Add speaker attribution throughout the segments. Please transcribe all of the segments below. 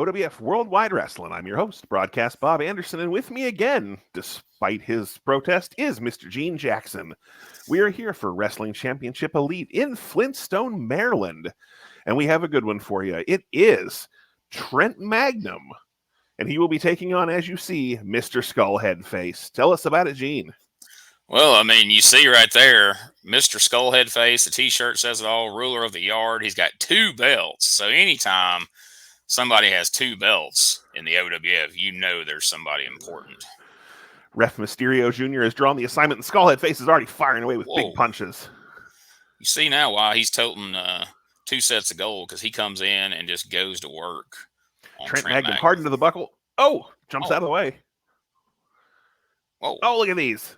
Speaker 1: OWF World Wide Wrasslin. I'm your host, Broadcast Bob Anderson, and with me again, despite his protest, is Mr. Gene Jackson. We are here for Wrestling Championship Elite in Flintstone, Maryland, and we have a good one for you. It is Trent Magnum, and he will be taking on, as you see, Mr. SkullHeadFace. Tell us about it, Gene.
Speaker 2: Well, I mean, you see right there, Mr. SkullHeadFace, the T-shirt says it all, ruler of the yard. He's got 2 belts. So anytime somebody has 2 belts in the OWF, you know there's somebody important.
Speaker 1: Ref Mysterio Jr. has drawn the assignment, and SkullHeadFace is already firing away with big punches.
Speaker 2: You see now why he's toting 2 sets of gold, because he comes in and just goes to work.
Speaker 1: Trent Magnum, hard into the buckle. Oh, jumps out of the way.
Speaker 2: Whoa.
Speaker 1: Oh, look at these.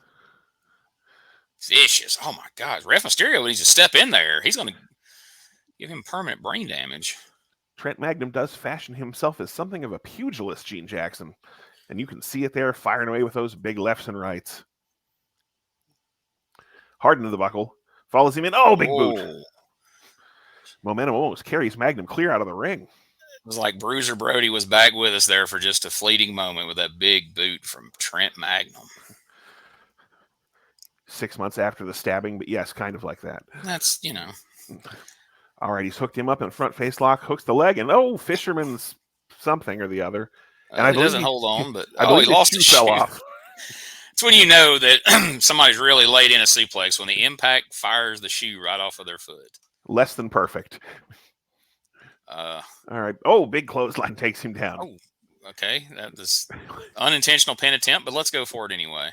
Speaker 2: Vicious. Oh, my God. Ref Mysterio needs to step in there. He's going to give him permanent brain damage.
Speaker 1: Trent Magnum does fashion himself as something of a pugilist, Gene Jackson. And you can see it there, firing away with those big lefts and rights. Hard into the buckle. Follows him in. Oh, big boot. Momentum almost carries Magnum clear out of the ring.
Speaker 2: It was like Bruiser Brody was back with us there for just a fleeting moment with that big boot from Trent Magnum.
Speaker 1: 6 months after the stabbing, but yes, kind of like that.
Speaker 2: That's, you know.
Speaker 1: All right, he's hooked him up in front face lock, hooks the leg, and fisherman's something or the other. And
Speaker 2: he doesn't hold on, but
Speaker 1: I believe
Speaker 2: he lost his shoe.
Speaker 1: Fell off.
Speaker 2: It's when you know that somebody's really laid in a suplex, when the impact fires the shoe right off of their foot.
Speaker 1: Less than perfect. All right. Oh, big clothesline takes him down.
Speaker 2: Oh, okay. That was unintentional pin attempt, but let's go for it anyway.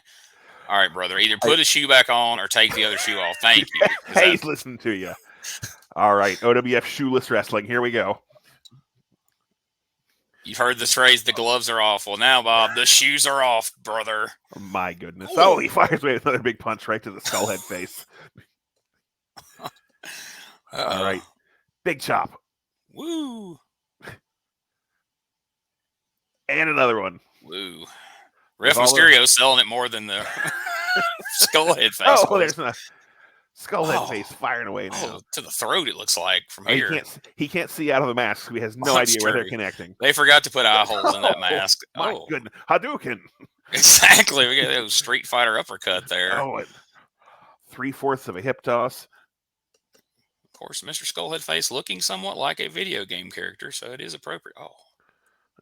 Speaker 2: All right, brother. Either put a shoe back on or take the other shoe off. Thank you.
Speaker 1: Hey, he's listening to you. All right, OWF shoeless wrestling. Here we go.
Speaker 2: You've heard this phrase, the gloves are off. Well, now, Bob, the shoes are off, brother.
Speaker 1: Oh, my goodness. Oh, he fires away with another big punch right to the SkullHeadFace. All right. Big chop.
Speaker 2: Woo.
Speaker 1: And another one.
Speaker 2: Woo. Ref Mysterio's selling it more than the SkullHeadFace.
Speaker 1: Oh, there's a SkullHeadFace firing away now.
Speaker 2: Oh, to the throat, it looks like, from here.
Speaker 1: He can't see out of the mask, so he has no idea where they're connecting.
Speaker 2: They forgot to put eye holes in that mask.
Speaker 1: My goodness. Hadouken.
Speaker 2: Exactly. We got a Street Fighter uppercut there.
Speaker 1: Oh, 3/4 of a hip toss.
Speaker 2: Of course, Mr. SkullHeadFace looking somewhat like a video game character, so it is appropriate. Oh.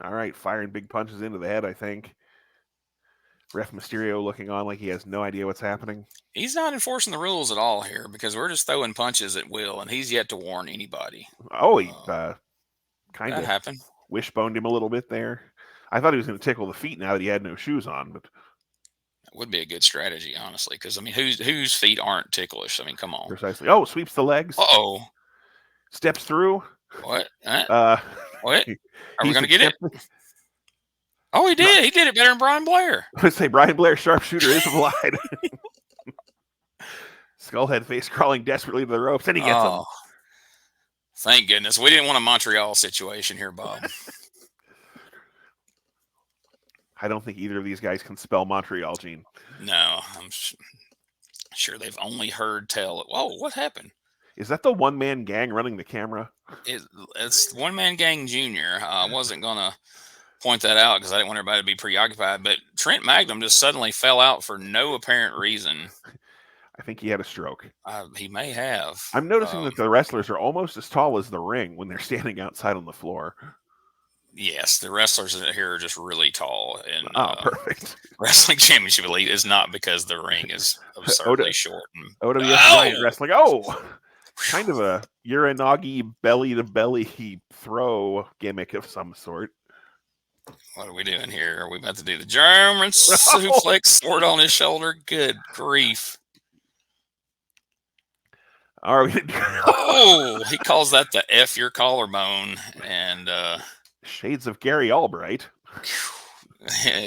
Speaker 1: All right, firing big punches into the head, I think. Ref Mysterio looking on like he has no idea what's happening.
Speaker 2: He's not enforcing the rules at all here, because we're just throwing punches at will, and he's yet to warn anybody.
Speaker 1: Oh, he kind of
Speaker 2: happened.
Speaker 1: Wishboned him a little bit there. I thought he was going to tickle the feet now that he had no shoes on, but
Speaker 2: that would be a good strategy, honestly, because I mean, whose feet aren't ticklish? I mean, come on.
Speaker 1: Precisely. Oh, sweeps the legs.
Speaker 2: Uh-oh.
Speaker 1: Steps through.
Speaker 2: What? What? Are we going to get it? Oh, he did. He did it better than Brian Blair.
Speaker 1: I would say Brian Blair, sharpshooter, is applied. SkullHeadFace crawling desperately to the ropes, and he gets him.
Speaker 2: Thank goodness. We didn't want a Montreal situation here, Bob.
Speaker 1: I don't think either of these guys can spell Montreal, Gene.
Speaker 2: No, I'm sure they've only heard tell. Whoa, what happened?
Speaker 1: Is that the one-man gang running the camera?
Speaker 2: It's one-man gang junior. I wasn't going to point that out because I didn't want everybody to be preoccupied, but Trent Magnum just suddenly fell out for no apparent reason.
Speaker 1: I think he had a stroke.
Speaker 2: He may have.
Speaker 1: I'm noticing that the wrestlers are almost as tall as the ring when they're standing outside on the floor.
Speaker 2: Yes, the wrestlers here are just really tall. And
Speaker 1: perfect.
Speaker 2: Wrestling Championship Elite is not because the ring is absurdly short.
Speaker 1: OWF Giant Wrestling. Oh! Kind of a Uranagi belly-to-belly throw gimmick of some sort.
Speaker 2: What are we doing here? Are we about to do the German suplex sword on his shoulder? Good grief.
Speaker 1: Are we?
Speaker 2: Oh, he calls that the F your collarbone. And
Speaker 1: shades of Gary Albright.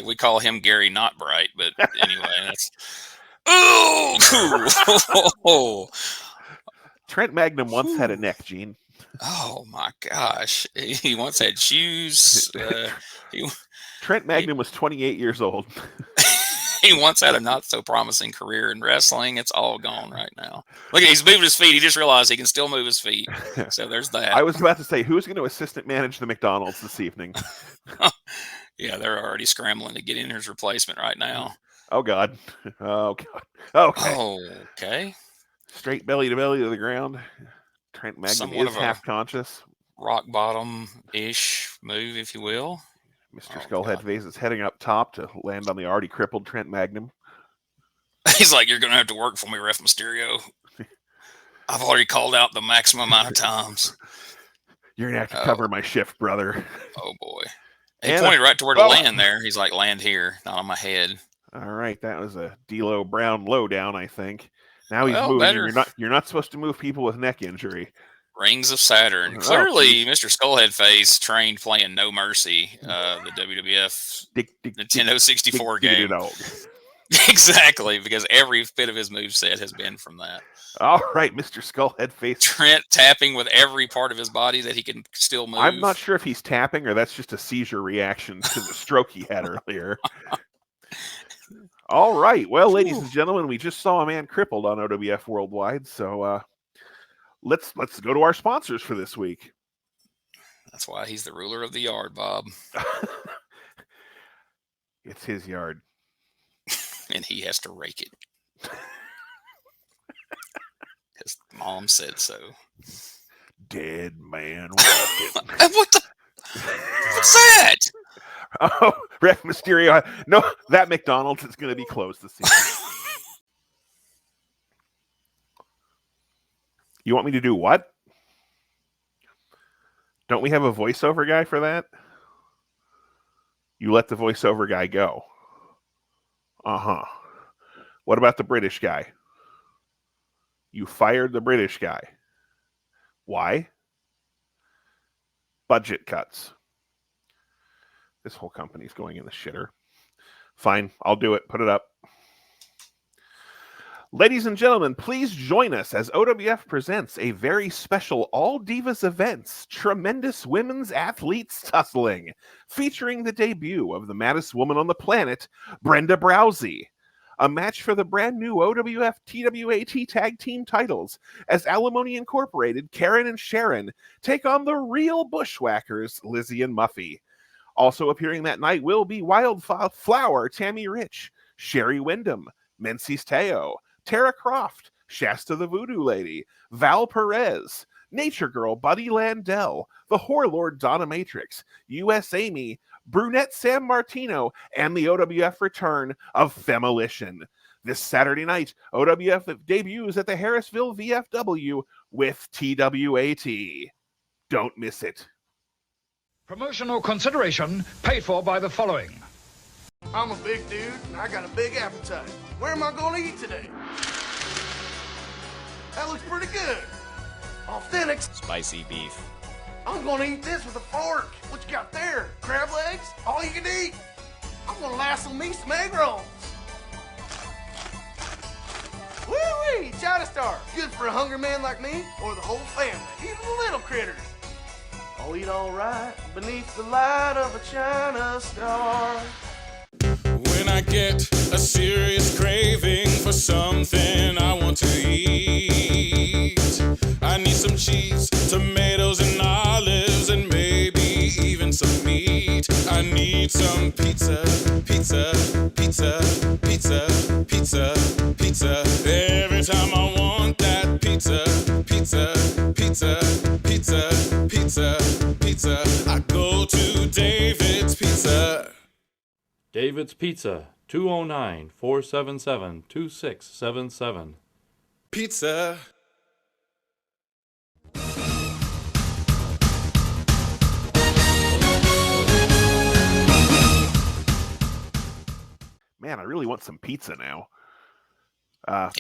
Speaker 2: We call him Gary Not Bright, but anyway, that's oh.
Speaker 1: Trent Magnum once had a neck, Gene.
Speaker 2: Oh my gosh. He once had shoes.
Speaker 1: Trent Magnum was 28 years old.
Speaker 2: He once had a not so promising career in wrestling. It's all gone right now. Look, he's moving his feet. He just realized he can still move his feet. So there's that.
Speaker 1: I was about to say, who's going to assistant manage the McDonald's this evening?
Speaker 2: Yeah, they're already scrambling to get in his replacement right now.
Speaker 1: Oh, God. Oh, God. Okay.
Speaker 2: Okay.
Speaker 1: Straight belly to the ground. Trent Magnum
Speaker 2: Somewhat
Speaker 1: is
Speaker 2: of a
Speaker 1: half conscious.
Speaker 2: Rock bottom-ish move, if you will.
Speaker 1: Mr. SkullHeadFace is heading up top to land on the already crippled Trent Magnum.
Speaker 2: He's like, you're going to have to work for me, Ref Mysterio. I've already called out the maximum amount of times.
Speaker 1: You're going to have to cover my shift, brother.
Speaker 2: Oh, boy. He pointed right to where to land there. He's like, land here, not on my head.
Speaker 1: All right, that was a D-Lo Brown lowdown, I think. Now he's moving. You're not supposed to move people with neck injury.
Speaker 2: Rings of Saturn. Clearly, Mr. SkullHeadFace trained playing No Mercy, the WWF Nintendo 64 game. Exactly, because every bit of his moveset has been from that.
Speaker 1: All right, Mr. SkullHeadFace.
Speaker 2: Trent tapping with every part of his body that he can still move.
Speaker 1: I'm not sure if he's tapping or that's just a seizure reaction to the stroke he had earlier. All right. Well, ladies and gentlemen, we just saw a man crippled on OWF World Wide, so let's go to our sponsors for this week.
Speaker 2: That's why he's the ruler of the yard, Bob.
Speaker 1: It's his yard.
Speaker 2: And he has to rake it. Because Mom said so.
Speaker 1: Dead man walking.
Speaker 2: What the? What's that?
Speaker 1: Oh, Ref Mysterio. No, that McDonald's is going to be closed this evening. You want me to do what? Don't we have a voiceover guy for that? You let the voiceover guy go. Uh-huh. What about the British guy? You fired the British guy. Why? Budget cuts. This whole company's going in the shitter. Fine, I'll do it. Put it up. Ladies and gentlemen, please join us as OWF presents a very special All Divas Events Tremendous Women's Athletes Tussling, featuring the debut of the maddest woman on the planet, Brenda Browsey. A match for the brand new OWF TWAT Tag Team titles as Alimony Incorporated, Karen and Sharon, take on the real Bushwhackers, Lizzie and Muffy. Also appearing that night will be Wildflower Tammy Rich, Sherry Wyndham, Menzies Teo, Tara Croft, Shasta the Voodoo Lady, Val Perez, Nature Girl Buddy Landell, the Whore Lord Donna Matrix, US Amy, Brunette Sam Martino, and the OWF return of Femolition. This Saturday night, OWF debuts at the Harrisville VFW with TWAT. Don't miss it.
Speaker 3: Promotional consideration paid for by the following.
Speaker 4: I'm a big dude, and I got a big appetite. Where am I going to eat today? That looks pretty good. Authentic.
Speaker 5: Spicy beef.
Speaker 4: I'm going to eat this with a fork. What you got there? Crab legs? All you can eat? I'm going to lasso me some egg rolls. Woo-wee! China Star. Good for a hungry man like me or the whole family, even the little critters. I'll eat all right beneath the light of a China Star.
Speaker 6: When I get a serious craving for something I want to eat, I need some cheese, tomatoes and olives, and maybe even some meat. I need some pizza, pizza, pizza, pizza, pizza, pizza. Every time I want that pizza, pizza, pizza, pizza, pizza, pizza, I go to David's Pizza.
Speaker 7: David's Pizza, 209-477-2677.
Speaker 6: Pizza.
Speaker 1: Man, I really want some pizza now.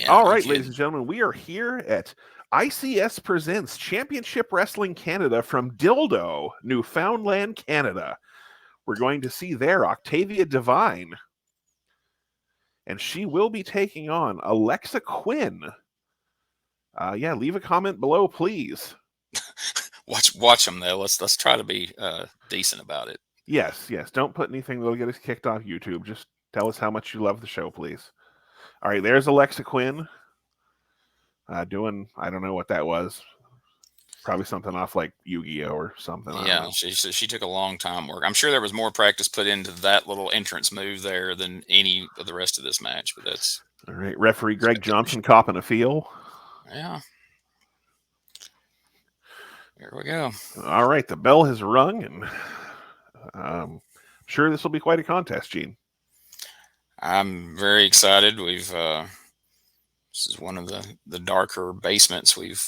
Speaker 1: All right, ladies and gentlemen, we are here at ICS Presents Championship Wrestling Canada from Dildo, Newfoundland, Canada. We're going to see there Octavia Devine, and she will be taking on Alexa Quinn. Leave a comment below, please.
Speaker 2: Watch them though. Let's try to be decent about it.
Speaker 1: Yes. Don't put anything that'll get us kicked off YouTube. Just Tell us how much you love the show, please. All right, there's Alexa Quinn. Doing, I don't know what that was. Probably something off like Yu-Gi-Oh or something.
Speaker 2: Yeah, she took a long time work. I'm sure there was more practice put into that little entrance move there than any of the rest of this match, but that's
Speaker 1: all right. Referee Greg Johnson copping a feel.
Speaker 2: Yeah. Here we go.
Speaker 1: All right, the bell has rung, and sure this will be quite a contest, Gene.
Speaker 2: I'm very excited. This is one of the darker basements we've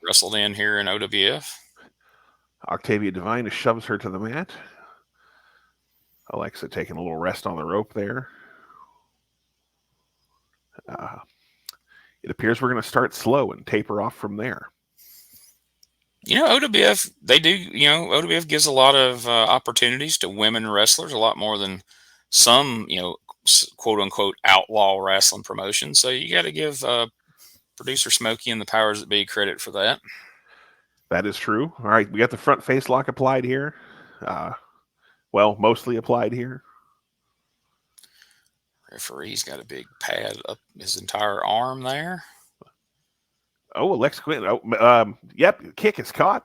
Speaker 2: wrestled in here in OWF.
Speaker 1: Octavia Devine shoves her to the mat. Alexa taking a little rest on the rope there. It appears we're going to start slow and taper off from there.
Speaker 2: OWF, OWF gives a lot of opportunities to women wrestlers, a lot more than some, quote unquote outlaw wrestling promotions. So you got to give producer Smokey and the powers that be credit for that.
Speaker 1: That is true. All right, we got the front face lock applied here. Mostly applied here.
Speaker 2: Referee's got a big pad up his entire arm there.
Speaker 1: Oh, Alexa Quinn. Yep, kick is caught.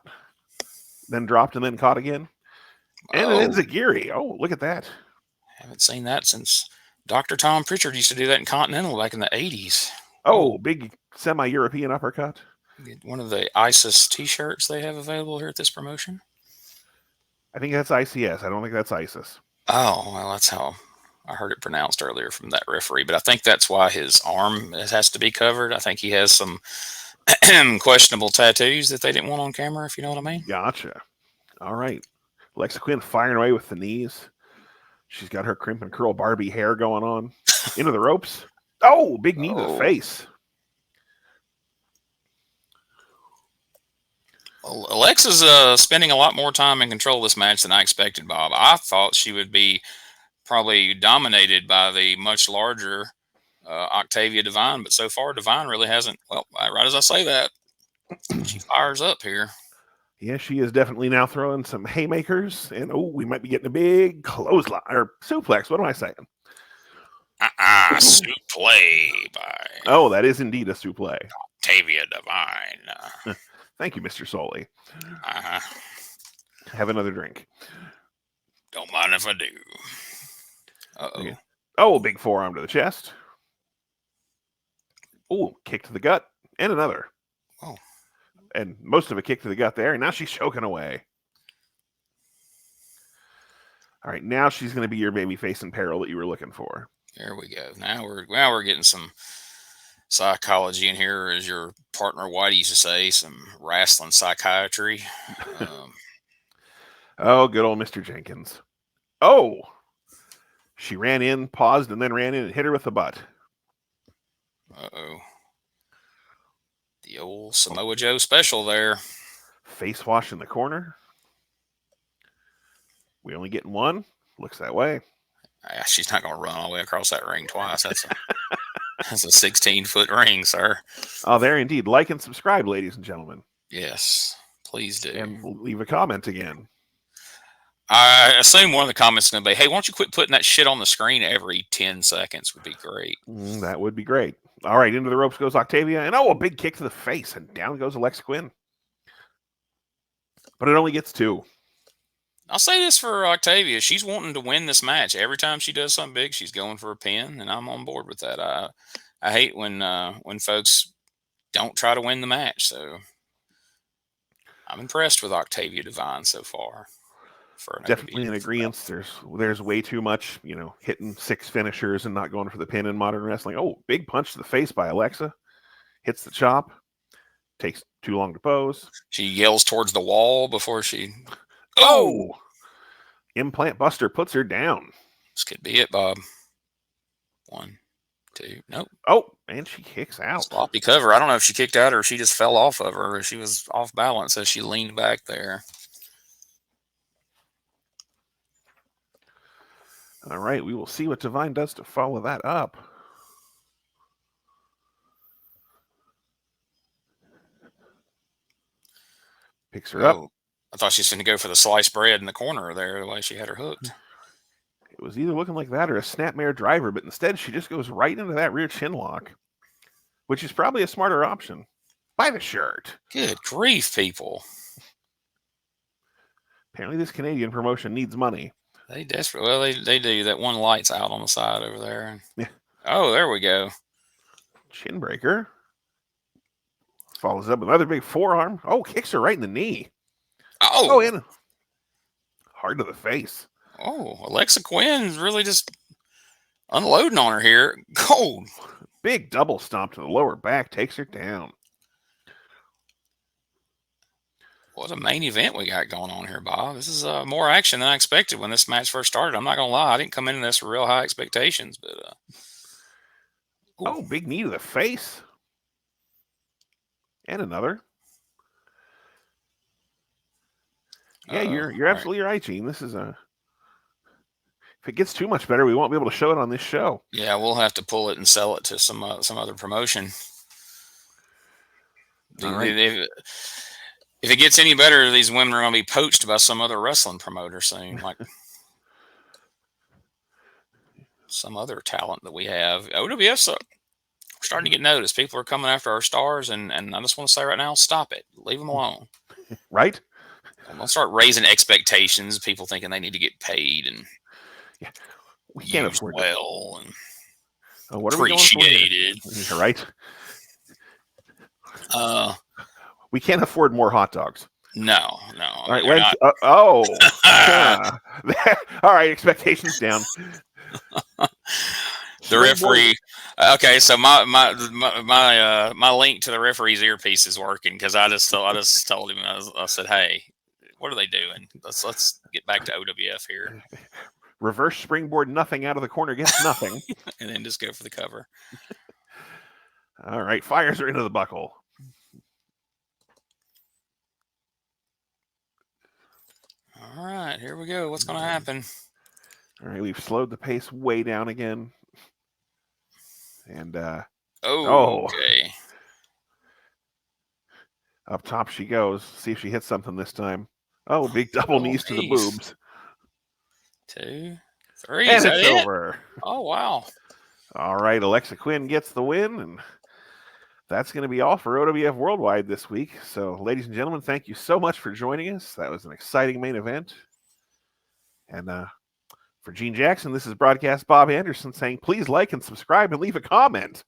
Speaker 1: Then dropped and then caught again. And an enziguri. Oh, look at that.
Speaker 2: Haven't seen that since Dr. Tom Pritchard used to do that in Continental back in the 80s.
Speaker 1: Oh, big semi-European uppercut.
Speaker 2: One of the ISIS t-shirts they have available here at this promotion.
Speaker 1: I think that's ICS. I don't think that's ISIS.
Speaker 2: Oh, well, that's how I heard it pronounced earlier from that referee. But I think that's why his arm has to be covered. I think he has some questionable tattoos that they didn't want on camera, if you know what I mean.
Speaker 1: Gotcha. All right. Alexa Quinn firing away with the knees. She's got her crimp and curl Barbie hair going on. Into the ropes. Oh, big knee to the face.
Speaker 2: Well, Alexa's spending a lot more time in control of this match than I expected, Bob. I thought she would be probably dominated by the much larger Octavia Devine, but so far Devine really hasn't. Well, right as I say that, she fires up here.
Speaker 1: Yeah, she is definitely now throwing some haymakers, and we might be getting a big clothesline or suplex. What am I saying?
Speaker 2: Suplex by.
Speaker 1: Oh, that is indeed a suplex.
Speaker 2: Octavia Devine.
Speaker 1: Thank you, Mr. Soley.
Speaker 2: Uh-huh.
Speaker 1: Have another drink.
Speaker 2: Don't mind if I do. Uh-oh.
Speaker 1: Okay. Oh, big forearm to the chest. Oh, kick to the gut. And another.
Speaker 2: Oh.
Speaker 1: And most of a kick to the gut there. And now she's choking away. All right, now she's going to be your baby face in peril that you were looking for.
Speaker 2: There we go. Now we're getting some psychology in here, as your partner Whitey used to say, some wrestling psychiatry.
Speaker 1: Oh, good old Mr. Jenkins. Oh, she ran in, paused, and then ran in and hit her with the butt.
Speaker 2: Uh-oh. The old Samoa Joe special there.
Speaker 1: Face wash in the corner. We only getting one. Looks that way.
Speaker 2: Yeah, she's not going to run all the way across that ring twice. That's a 16-foot ring, sir.
Speaker 1: Oh, there indeed. Like and subscribe, ladies and gentlemen.
Speaker 2: Yes, please do.
Speaker 1: And leave a comment again.
Speaker 2: I assume one of the comments is going to be, hey, why don't you quit putting that shit on the screen every 10 seconds would be great.
Speaker 1: That would be great. All right, into the ropes goes Octavia. And a big kick to the face. And down goes Alexa Quinn. But it only gets two.
Speaker 2: I'll say this for Octavia. She's wanting to win this match. Every time she does something big, she's going for a pin, and I'm on board with that. I hate when folks don't try to win the match. So I'm impressed with Octavia Devine so far.
Speaker 1: Definitely in agreement. There's way too much, hitting 6 finishers and not going for the pin in modern wrestling. Oh, big punch to the face by Alexa. Hits the chop. Takes too long to pose.
Speaker 2: She yells towards the wall before she...
Speaker 1: Oh! Implant Buster puts her down.
Speaker 2: This could be it, Bob. 1, 2, nope.
Speaker 1: Oh, and she kicks out.
Speaker 2: Sloppy cover. I don't know if she kicked out or she just fell off of her. She was off balance as she leaned back there.
Speaker 1: All right, we will see what Devine does to follow that up. Picks her up.
Speaker 2: I thought she was going to go for the sliced bread in the corner there, the way she had her hooked.
Speaker 1: It was either looking like that or a snapmare driver, but instead she just goes right into that rear chin lock, which is probably a smarter option. Buy the shirt.
Speaker 2: Good grief, people.
Speaker 1: Apparently this Canadian promotion needs money.
Speaker 2: They desperately, well, they do. That one light's out on the side over there.
Speaker 1: Yeah.
Speaker 2: Oh, there we go.
Speaker 1: Chin breaker. Follows up with another big forearm. Oh, kicks her right in the knee.
Speaker 2: Oh,
Speaker 1: and hard to the face.
Speaker 2: Oh, Alexa Quinn's really just unloading on her here. Cold.
Speaker 1: Big double stomp to the lower back. Takes her down.
Speaker 2: What a main event we got going on here, Bob. This is more action than I expected when this match first started. I'm not going to lie. I didn't come into this with real high expectations. But
Speaker 1: oh, big knee to the face. And another. Yeah, you're absolutely right, Gene. This is a... If it gets too much better, we won't be able to show it on this show.
Speaker 2: Yeah, we'll have to pull it and sell it to some other promotion.
Speaker 1: Right.
Speaker 2: If it gets any better, these women are going to be poached by some other wrestling promoter soon, like some other talent that we have. OWF, we're starting to get noticed. People are coming after our stars, and I just want to say right now, stop it. Leave them alone.
Speaker 1: Right?
Speaker 2: And we'll start raising expectations. People thinking they need to get paid and
Speaker 1: we can't afford
Speaker 2: well and
Speaker 1: what are
Speaker 2: appreciated.
Speaker 1: We going for right? We can't afford more hot dogs.
Speaker 2: No.
Speaker 1: All right, all right, expectations down.
Speaker 2: The referee. Okay, so my link to the referee's earpiece is working because I just told him I said, hey, what are they doing? Let's get back to OWF here.
Speaker 1: Reverse springboard, nothing out of the corner gets nothing,
Speaker 2: and then just go for the cover.
Speaker 1: All right, fires are into the buckle.
Speaker 2: All right, here we go. What's going to happen?
Speaker 1: All right, we've slowed the pace way down again. And,
Speaker 2: okay.
Speaker 1: Up top she goes. See if she hits something this time. Oh, big double knees to the boobs.
Speaker 2: 2, 3.
Speaker 1: And it's over.
Speaker 2: Oh, wow.
Speaker 1: All right, Alexa Quinn gets the win, and that's going to be all for OWF Worldwide this week. So, ladies and gentlemen, thank you so much for joining us. That was an exciting main event. And for Gene Jackson, this is Broadcast Bob Anderson saying, please like and subscribe and leave a comment.